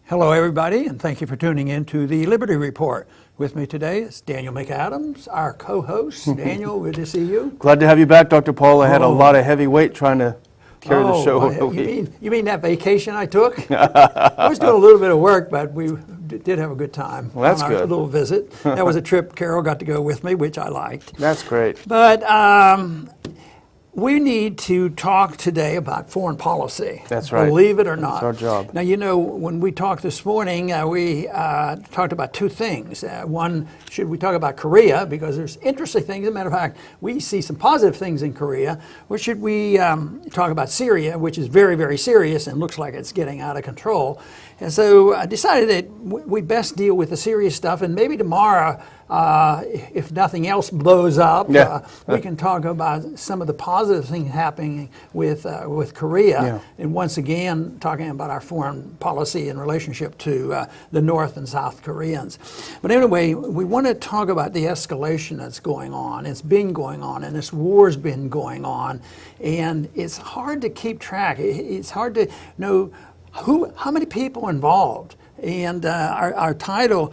Hello, everybody, and thank you for tuning in to the Liberty Report. With me today is Daniel McAdams, our co-host. Daniel, good to see you. Glad to have you back, Dr. Paul. I had a lot of heavy weight trying to carry the show. Well, you mean that vacation I took? I was doing a little bit of work, but we did have a good time. Well, that's on our good. little visit. That was a trip Carol got to go with me, which I liked. That's great. But we need to talk today about foreign policy. That's right. Believe it or not. That's our job. Now, you know, when we talked this morning, we talked about two things. One, should we talk about Korea? Because there's interesting things. As a matter of fact, we see some positive things in Korea. Or should we talk about Syria, which is very, very serious and looks like it's getting out of control? And so I decided that we best deal with the serious stuff, and maybe tomorrow, if nothing else blows up, we can talk about some of the positive things happening with Korea, and once again talking about our foreign policy in relationship to the North and South Koreans. But anyway, we want to talk about the escalation that's going on. It's been going on, and this war's been going on, and it's hard to keep track. It's hard to know how many people involved. And our title,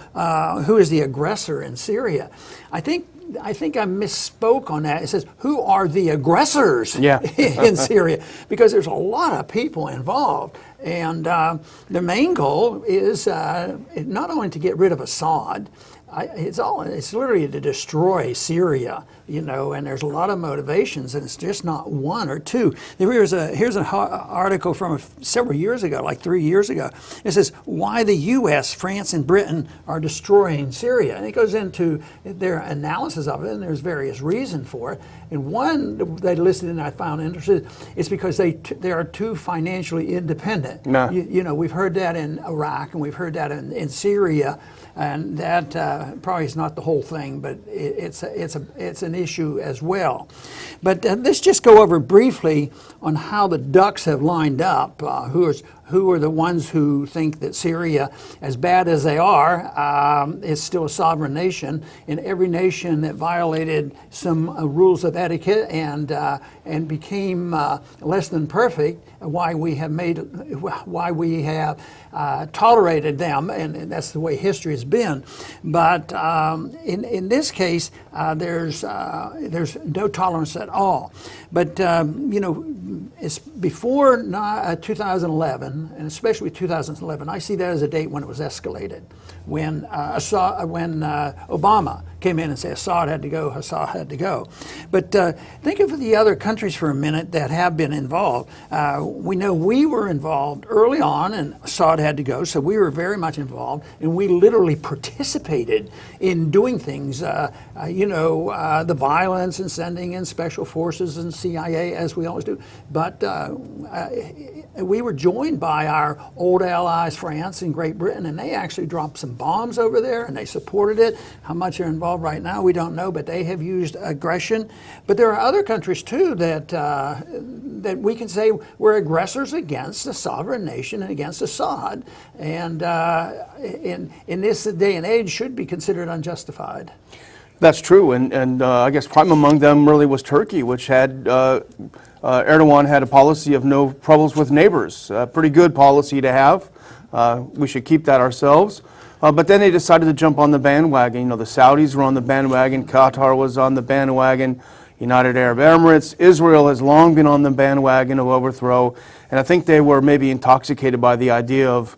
Who is the Aggressor in Syria? I think I misspoke on that. It says, who are the aggressors in Syria? Because there's a lot of people involved. And the main goal is not only to get rid of Assad, it's literally to destroy Syria, you know, and there's a lot of motivations, and it's just not one or two. Here's an article from several years ago, like 3 years ago. It says, why the U.S., France, and Britain are destroying Syria. And it goes into their analysis of it, and there's various reasons for it. And one they listed, and I found interesting, is because they are too financially independent. No. You know, we've heard that in Iraq, and we've heard that in Syria. And that probably is not the whole thing, but it's an issue as well. But let's just go over briefly on how the ducks have lined up. Who are the ones who think that Syria, as bad as they are, is still a sovereign nation, and every nation that violated some rules of etiquette and became less than perfect. Why we have tolerated them, and that's the way history has been. But in this case, there's no tolerance at all. But you know, it's before 2011, and especially 2011. I see that as a date when it was escalated, when Obama came in and said Assad had to go, Assad had to go. But think of the other countries for a minute that have been involved. We know we were involved early on, and Assad had to go, so we were very much involved, and we literally participated in doing things, the violence and sending in special forces and CIA, as we always do. But we were joined by our old allies, France and Great Britain, and they actually dropped some bombs over there, and they supported it. How much they're involved right now, we don't know, but they have used aggression. But there are other countries, too, that we can say were aggressors against a sovereign nation and against Assad, and in this day and age should be considered unjustified. That's true, and I guess prime among them really was Turkey, which had Erdogan had a policy of no troubles with neighbors. Pretty good policy to have. We should keep that ourselves. But then they decided to jump on the bandwagon. You know, the Saudis were on the bandwagon, Qatar was on the bandwagon, United Arab Emirates, Israel has long been on the bandwagon of overthrow, and I think they were maybe intoxicated by the idea of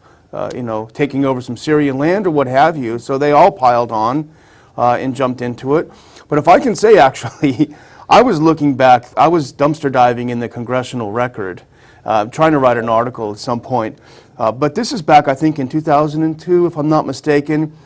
taking over some Syrian land or what have you. So they all piled on and jumped into it. But if I can say, actually, I was looking back, I was dumpster diving in the congressional record, trying to write an article at some point. But this is back, I think, in 2002, if I'm not mistaken,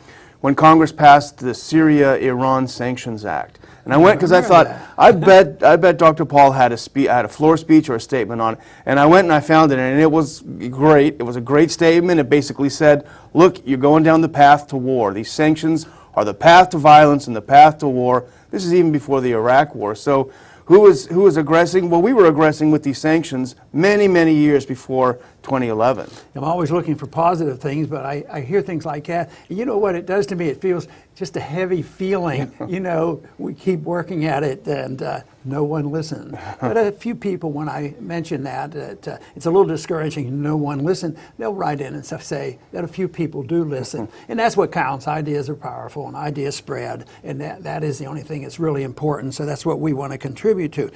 when Congress passed the Syria-Iran Sanctions Act. And I went because I thought, I bet Dr. Paul had a floor speech or a statement on it. And I went and I found it, and it was great. It was a great statement. It basically said, look, you're going down the path to war. These sanctions are the path to violence and the path to war. This is even before the Iraq War. So who was aggressing? Well, we were aggressing with these sanctions many, many years before 2011. I'm always looking for positive things, but I hear things like that. You know what it does to me? It feels just a heavy feeling. You know, we keep working at it and no one listened. But a few people, when I mention that, it's a little discouraging, no one listened, they'll write in and say that a few people do listen. And that's what counts. Ideas are powerful and ideas spread. And that is the only thing that's really important. So that's what we want to contribute to.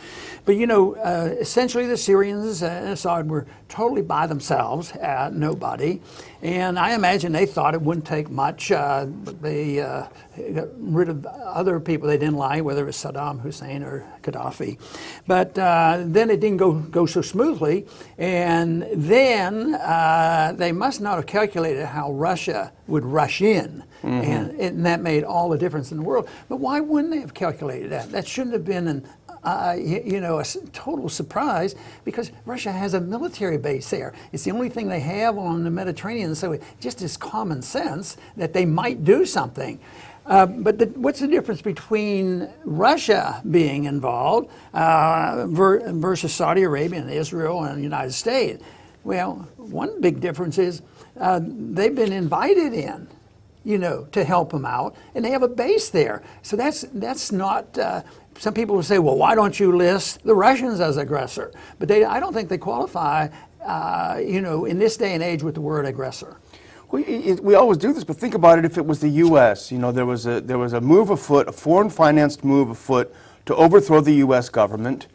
But you know, essentially the Syrians and Assad were totally by themselves, nobody. And I imagine they thought it wouldn't take much. They got rid of other people they didn't like, whether it was Saddam Hussein or Gaddafi. But then it didn't go so smoothly. And then they must not have calculated how Russia would rush in. And that made all the difference in the world. But why wouldn't they have calculated that? That shouldn't have been an a total surprise, because Russia has a military base there. It's the only thing they have on the Mediterranean, so it just is common sense that they might do something. But what's the difference between Russia being involved versus Saudi Arabia and Israel and the United States? Well, one big difference is they've been invited in, to help them out, and they have a base there. So that's not. Some people will say, well, why don't you list the Russians as aggressor? But I don't think they qualify, in this day and age with the word aggressor. We always do this, but think about it. If it was the U.S., there was a move afoot, a foreign-financed move afoot to overthrow the U.S. government,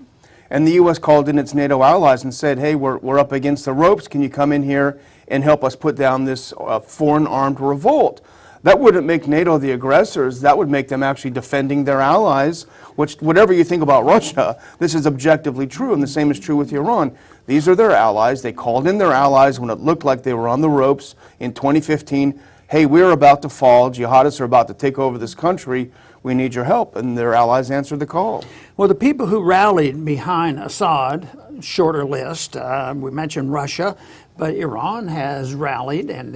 and the U.S. called in its NATO allies and said, hey, we're up against the ropes. Can you come in here and help us put down this foreign armed revolt? That wouldn't make NATO the aggressors. That would make them actually defending their allies, which, whatever you think about Russia, this is objectively true, and the same is true with Iran. These are their allies. They called in their allies when it looked like they were on the ropes in 2015. Hey, we're about to fall. Jihadists are about to take over this country. We need your help. And their allies answered the call. Well, the people who rallied behind Assad, shorter list, we mentioned Russia, but Iran has rallied, and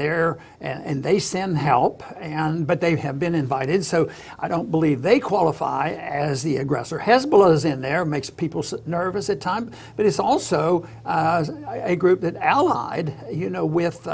they send help, but they have been invited, so I don't believe they qualify as the aggressor. Hezbollah is in there, makes people nervous at times, but it's also a group that allied, with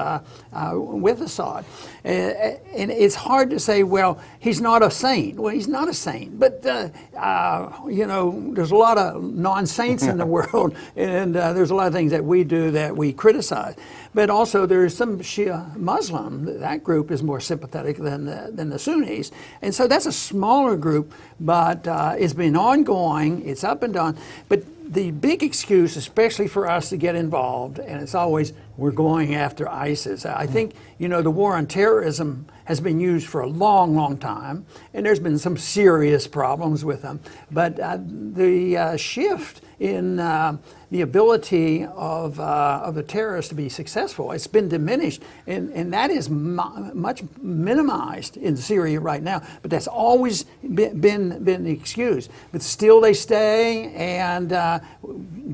Assad. And it's hard to say, well, he's not a saint. Well, he's not a saint, but there's a lot of non-saints in the world, and there's a lot of things that we do that we criticize. But also there's some Shia Muslim. That group is more sympathetic than the Sunnis. And so that's a smaller group, but it's been ongoing. It's up and down. But the big excuse, especially for us to get involved, and it's always, we're going after ISIS. I think, the war on terrorism has been used for a long, long time, and there's been some serious problems with them. But the shift in the ability of the terrorists to be successful, it's been diminished, and that is much minimized in Syria right now. But that's always been the excuse. But still they stay, and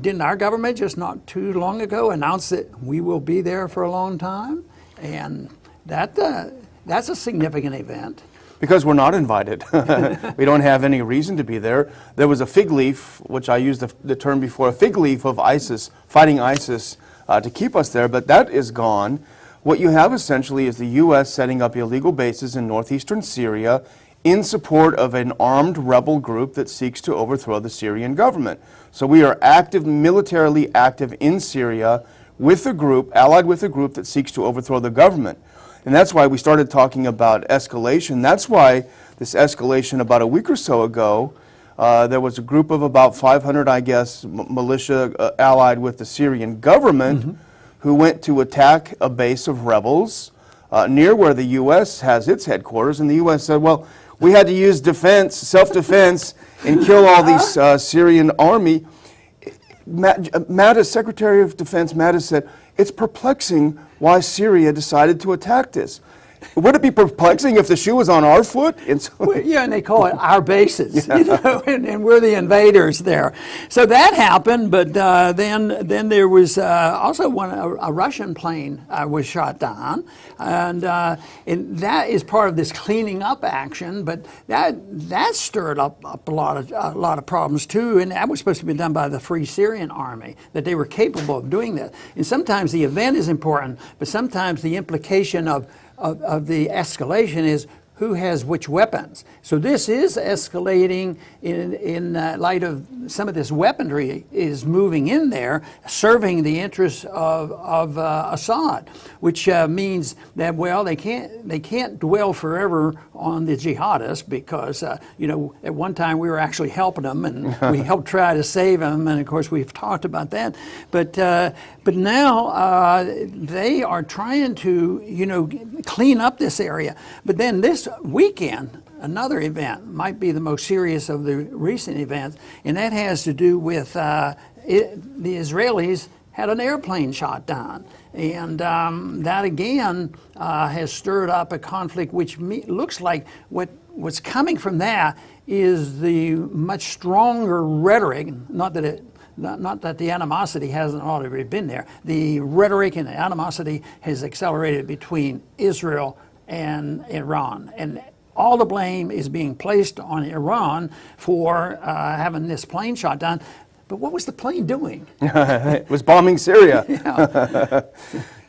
didn't our government just not too long ago announce that we will be there for a long time? And that's a significant event. Because we're not invited. We don't have any reason to be there. There was a fig leaf, which I used the term before, a fig leaf of ISIS, fighting ISIS to keep us there, but that is gone. What you have essentially is the U.S. setting up illegal bases in northeastern Syria in support of an armed rebel group that seeks to overthrow the Syrian government. So we are militarily active in Syria with a group, allied with a group that seeks to overthrow the government. And that's why we started talking about escalation. That's why this escalation about a week or so ago, there was a group of about 500, I guess, militia allied with the Syrian government who went to attack a base of rebels near where the U.S. has its headquarters. And the U.S. said, well, we had to use self-defense, and kill all these Syrian army. Mattis, Secretary of Defense Mattis said, it's perplexing why Syria decided to attack this. would it be perplexing if the shoe was on our foot? And so, Well, yeah, and they call it our bases, you know, and we're the invaders there. So that happened, but then there was also a Russian plane was shot down, and that is part of this cleaning up action. But that stirred up a lot of problems too, and that was supposed to be done by the Free Syrian Army, that they were capable of doing that. And sometimes the event is important, but sometimes the implication of the escalation is who has which weapons. So this is escalating in light of some of this weaponry is moving in there, serving the interests of Assad, which means that, well, they can't dwell forever on the jihadists because, you know, at one time we were actually helping them and we helped try to save them, and of course we've talked about that. But now they are trying to, you know, clean up this area. But then this weekend, another event might be the most serious of the recent events, and that has to do with the Israelis had an airplane shot down. And that again has stirred up a conflict which looks like what's coming from that is the much stronger rhetoric, not that the animosity hasn't already been there. The rhetoric and the animosity has accelerated between Israel and Iran. And all the blame is being placed on Iran for having this plane shot down. But what was the plane doing? It was bombing Syria. Yeah.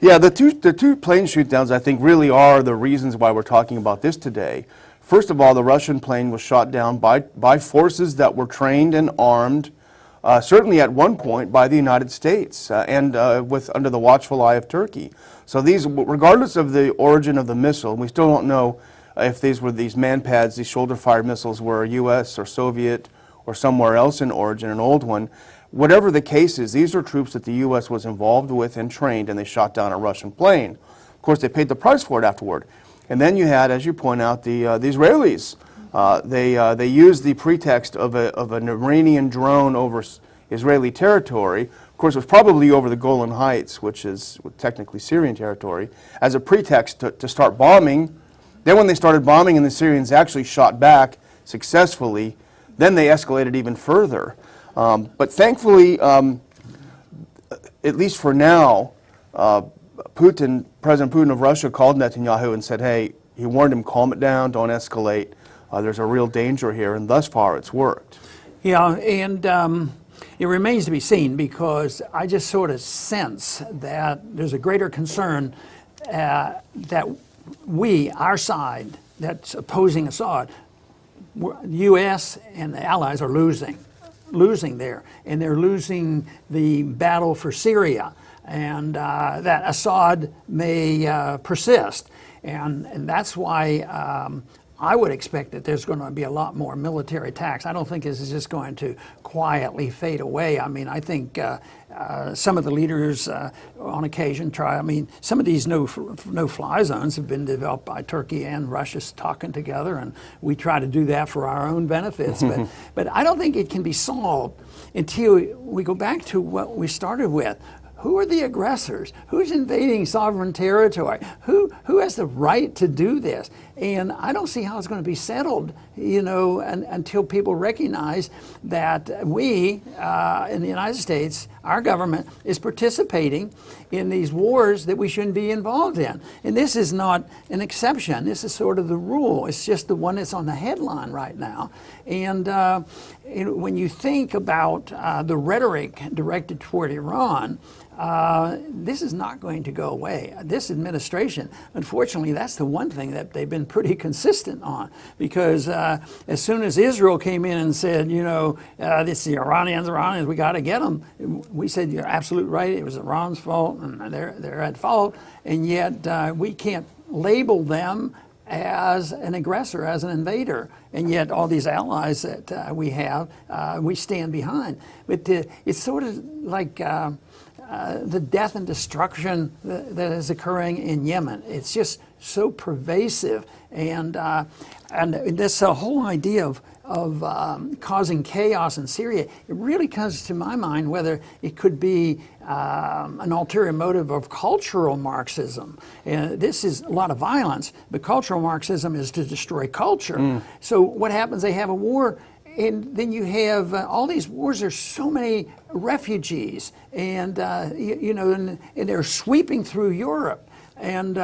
Yeah, the two plane shoot downs, I think, really are the reasons why we're talking about this today. First of all, the Russian plane was shot down by forces that were trained and armed, certainly at one point by the United States and under the watchful eye of Turkey. So these, regardless of the origin of the missile, we still don't know if these man-pads, these shoulder-fired missiles were U.S. or Soviet or somewhere else in origin, an old one. Whatever the case is, these are troops that the U.S. was involved with and trained, and they shot down a Russian plane. Of course, they paid the price for it afterward. And then you had, as you point out, the Israelis. They used the pretext of an Iranian drone over Israeli territory. Of course, it was probably over the Golan Heights, which is technically Syrian territory, as a pretext to start bombing. Then when they started bombing and the Syrians actually shot back successfully, then they escalated even further. But thankfully, at least for now, President Putin of Russia called Netanyahu and said, hey, he warned him, calm it down, don't escalate. There's a real danger here, and thus far it's worked. Yeah, and it remains to be seen because I just sort of sense that there's a greater concern that our side that's opposing Assad, the U.S. and the allies are losing there, and they're losing the battle for Syria, and that Assad may persist, and that's why I would expect that there's going to be a lot more military attacks. I don't think this is just going to quietly fade away. I mean, I think some of the leaders on occasion try. I mean, some of these no-fly zones have been developed by Turkey and Russia talking together, and we try to do that for our own benefits. But I don't think it can be solved until we go back to what we started with. Who are the aggressors? Who's invading sovereign territory? Who has the right to do this? And I don't see how it's going to be settled, you know, until people recognize that we in the United States, our government, is participating in these wars that we shouldn't be involved in. And this is not an exception. This is sort of the rule. It's just the one that's on the headline right now. And when you think about the rhetoric directed toward Iran, this is not going to go away. This administration, unfortunately, that's the one thing that they've been pretty consistent on, because as soon as Israel came in and said, you know, it's the Iranians, we got to get them, we said, you're absolutely right, it was Iran's fault, and they're at fault, and yet we can't label them as an aggressor, as an invader, and yet all these allies that we have, we stand behind. But it's sort of like the death and destruction that is occurring in Yemen. It's just so pervasive, and this whole idea causing chaos in Syria, it really comes to my mind whether it could be an ulterior motive of cultural Marxism. This is a lot of violence, but cultural Marxism is to destroy culture. So what happens? They have a war, and then you have all these wars. There's so many refugees, and and they're sweeping through Europe. And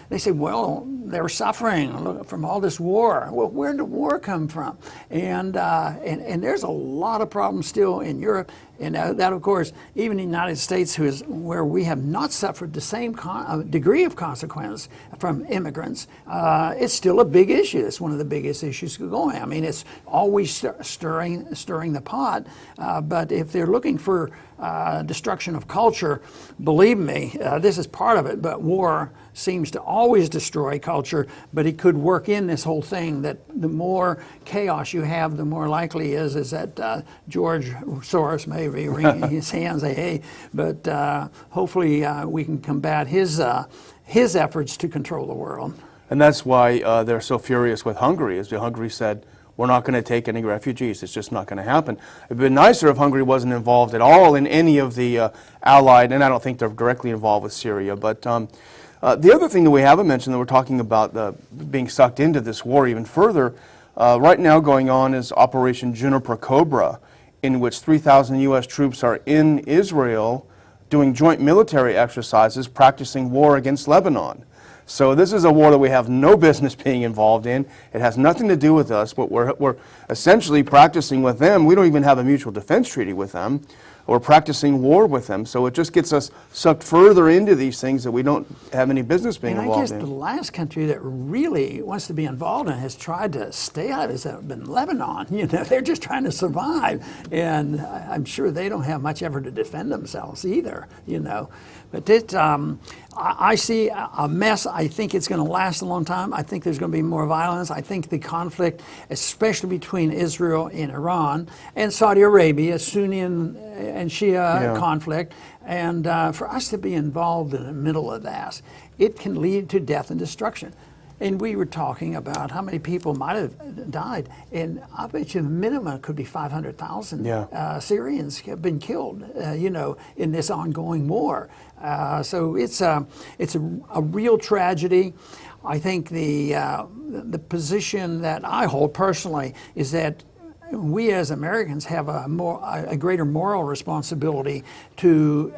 they say, well, they're suffering from all this war. Well, where did the war come from? And there's a lot of problems still in Europe. And that, of course, even in the United States, where we have not suffered the same degree of consequence from immigrants, it's still a big issue. It's one of the biggest issues going. I mean, it's always stirring the pot. But if they're looking for destruction of culture, believe me, this is part of it. But war seems to always destroy culture, but it could work in this whole thing that the more chaos you have, the more likely is that George Soros may be wringing his hands, say, hey, but hopefully we can combat his efforts to control the world. And that's why they're so furious with Hungary, as Hungary said, we're not going to take any refugees. It's just not going to happen. It would be nicer if Hungary wasn't involved at all in any of the allied, and I don't think they're directly involved with Syria, but the other thing that we haven't mentioned that we're talking about being sucked into this war even further, right now going on is Operation Juniper Cobra, in which 3,000 U.S. troops are in Israel doing joint military exercises, practicing war against Lebanon. So this is a war that we have no business being involved in. It has nothing to do with us, but we're essentially practicing with them. We don't even have a mutual defense treaty with them. We're practicing war with them. So it just gets us sucked further into these things that we don't have any business being involved in. And I guess the last country that really wants to be involved and has tried to stay out of it has been Lebanon. You know, they're just trying to survive. And I'm sure they don't have much effort to defend themselves either, you know. But I see a mess. I think it's going to last a long time. I think there's going to be more violence. I think the conflict, especially between Israel and Iran and Saudi Arabia, Sunni and Shia conflict, and for us to be involved in the middle of that, it can lead to death and destruction. And we were talking about how many people might have died, and I bet you the minimum could be 500,000 Syrians have been killed, in this ongoing war. So it's a real tragedy. I think the position that I hold personally is that we as Americans have a greater moral responsibility to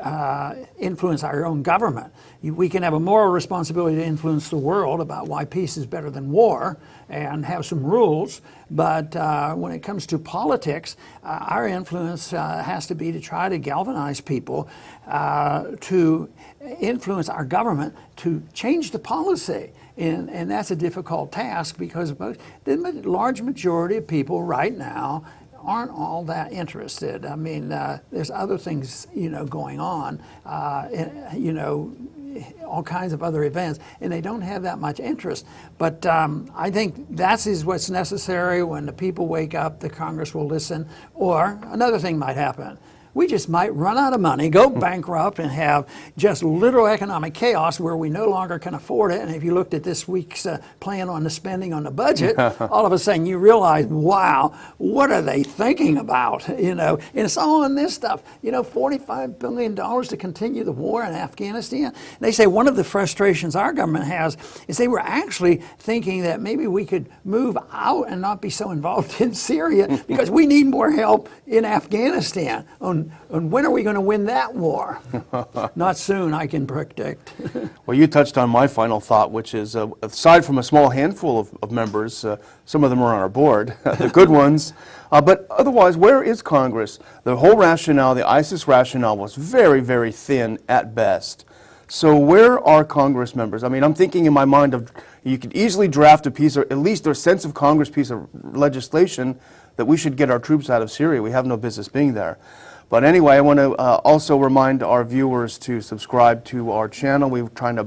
influence our own government. We can have a moral responsibility to influence the world about why peace is better than war and have some rules, but when it comes to politics, our influence has to be to try to galvanize people to influence our government to change the policy. And that's a difficult task because the large majority of people right now aren't all that interested. I mean, there's other things, going on, all kinds of other events, and they don't have that much interest. But I think that is what's necessary. When the people wake up, the Congress will listen, or another thing might happen. We just might run out of money, go bankrupt, and have just literal economic chaos where we no longer can afford it. And if you looked at this week's plan on the spending on the budget, all of a sudden you realize, wow, what are they thinking about? And it's all in this stuff. $45 billion to continue the war in Afghanistan. They say one of the frustrations our government has is they were actually thinking that maybe we could move out and not be so involved in Syria because we need more help in Afghanistan. And when are we going to win that war? Not soon, I can predict. Well, you touched on my final thought, which is, aside from a small handful of members, some of them are on our board, the good ones, but otherwise, where is Congress? The whole rationale, the ISIS rationale, was very, very thin at best. So where are Congress members? I mean, I'm thinking in my mind of, you could easily draft a piece, or at least a sense of Congress piece of legislation that we should get our troops out of Syria. We have no business being there. But anyway, I want to also remind our viewers to subscribe to our channel. We're trying to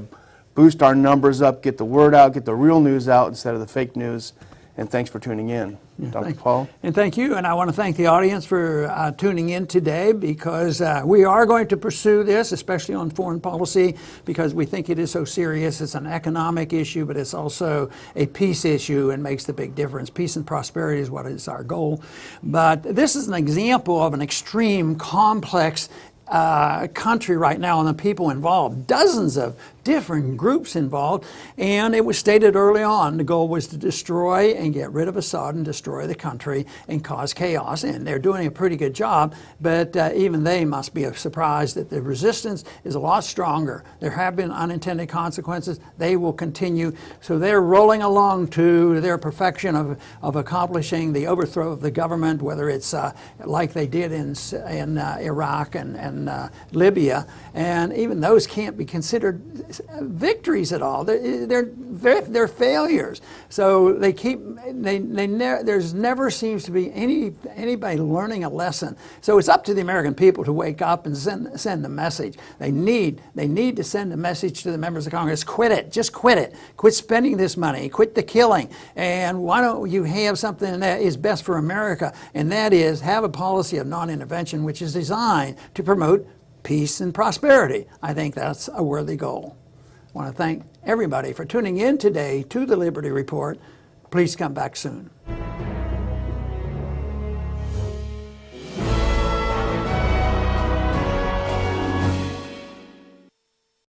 boost our numbers up, get the word out, get the real news out instead of the fake news. and thanks for tuning in. Dr. Thank- Paul? And thank you. And I want to thank the audience for tuning in today, because we are going to pursue this, especially on foreign policy, because we think it is so serious. It's an economic issue, but it's also a peace issue and makes the big difference. Peace and prosperity is what is our goal. But this is an example of an extreme, complex country right now, and the people involved, dozens of different groups involved, and it was stated early on the goal was to destroy and get rid of Assad and destroy the country and cause chaos, and they're doing a pretty good job, but even they must be surprised that the resistance is a lot stronger. There have been unintended consequences. They will continue, so they're rolling along to their perfection of accomplishing the overthrow of the government, whether it's like they did in Iraq and Libya, and even those can't be considered victories at all. They're failures. So there's never seems to be anybody learning a lesson. So it's up to the American people to wake up and send the message. They need to send a message to the members of Congress. Quit it. Just quit it. Quit spending this money. Quit the killing. And why don't you have something that is best for America? And that is have a policy of non-intervention, which is designed to promote peace and prosperity. I think that's a worthy goal. I want to thank everybody for tuning in today to the Liberty Report. Please come back soon.